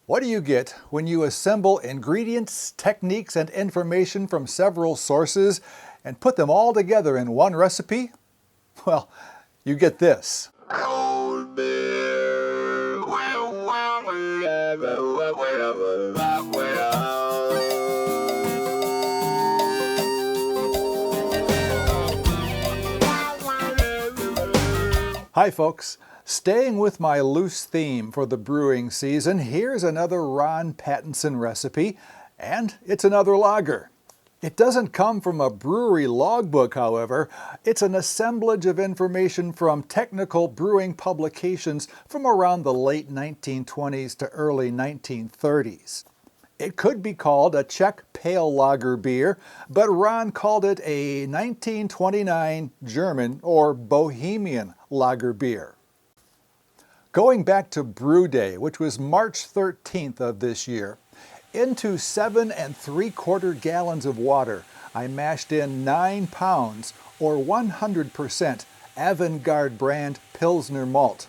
What do you get when you assemble ingredients, techniques, and information from several sources and put them all together in one recipe? Well, you get this. Cold beer. Hi folks, staying with my loose theme for the brewing season, here's another Ron Pattinson recipe, and it's another lager. It doesn't come from a brewery logbook, however. It's an assemblage of information from technical brewing publications from around the late 1920s to early 1930s. It could be called a Czech pale lager beer, but Ron called it a 1929 German or Bohemian Lagerbier. Going back to brew day, which was March 13th of this year, into 7 3/4 gallons of water, I mashed in 9 pounds or 100% Avant-Garde brand Pilsner malt.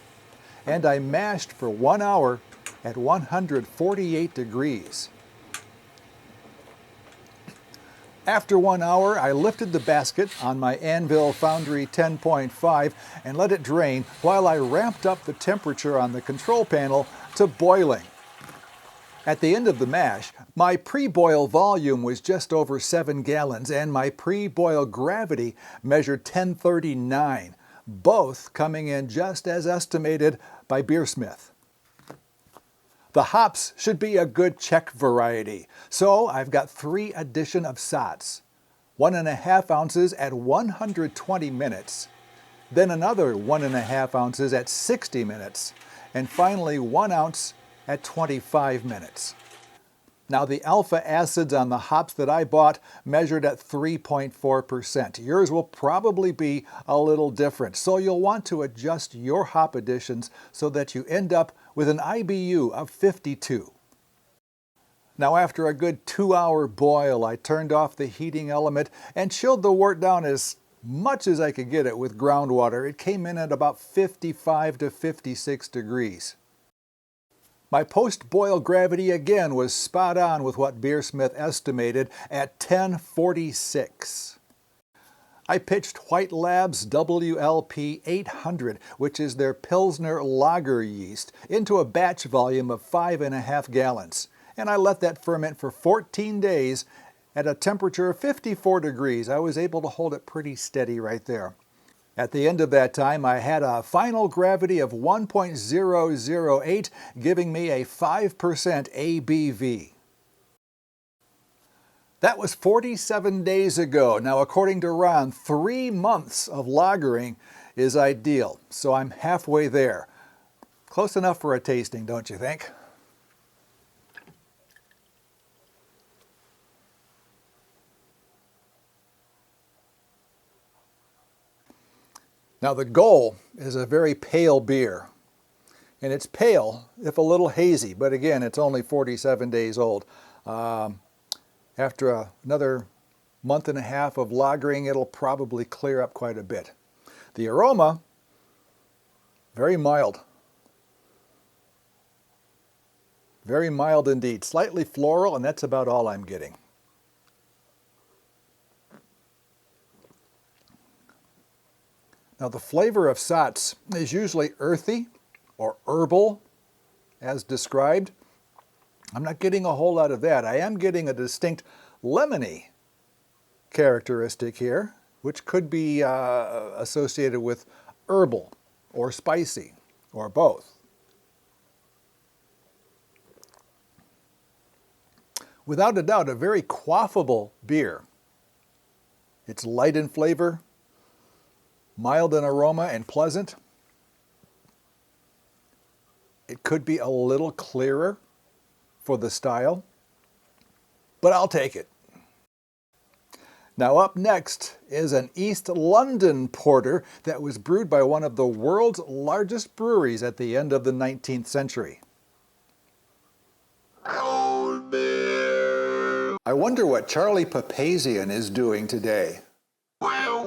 And I mashed for 1 hour at 148 degrees. After 1 hour, I lifted the basket on my Anvil Foundry 10.5 and let it drain while I ramped up the temperature on the control panel to boiling. At the end of the mash, my pre-boil volume was just over 7 gallons and my pre-boil gravity measured 1039, both coming in just as estimated by Beersmith. The hops should be a good Czech variety, so I've got 3 addition of Sats, 1½ ounces at 120 minutes, then another 1½ ounces at 60 minutes, and finally 1 ounce at 25 minutes. Now the alpha acids on the hops that I bought measured at 3.4%. Yours will probably be a little different, so you'll want to adjust your hop additions so that you end up with an IBU of 52. Now after a good 2-hour boil, I turned off the heating element and chilled the wort down as much as I could get it with groundwater. It came in at about 55 to 56 degrees. My post-boil gravity again was spot on with what Beersmith estimated at 1046. I pitched White Labs WLP 800, which is their Pilsner lager yeast, into a batch volume of 5½ gallons, and I let that ferment for 14 days at a temperature of 54 degrees. I was able to hold it pretty steady right there. At the end of that time, I had a final gravity of 1.008, giving me a 5% ABV. That was 47 days ago. Now, according to Ron, 3 months of lagering is ideal, so I'm halfway there. Close enough for a tasting, don't you think? Now the goal is a very pale beer, and it's pale if a little hazy, but again it's only 47 days old. After another month and a half of lagering, it'll probably clear up quite a bit. The aroma, very mild. Very mild indeed, slightly floral, and that's about all I'm getting. Now the flavor of Sats is usually earthy or herbal as described. I'm not getting a whole lot of that. I am getting a distinct lemony characteristic here, which could be associated with herbal or spicy or both. Without a doubt, a very quaffable beer. It's light in flavor, mild in aroma, and pleasant. It could be a little clearer for the style, but I'll take it. Now up next is an East London porter that was brewed by one of the world's largest breweries at the end of the 19th century. Cold beer. I wonder what Charlie Papazian is doing today. Well,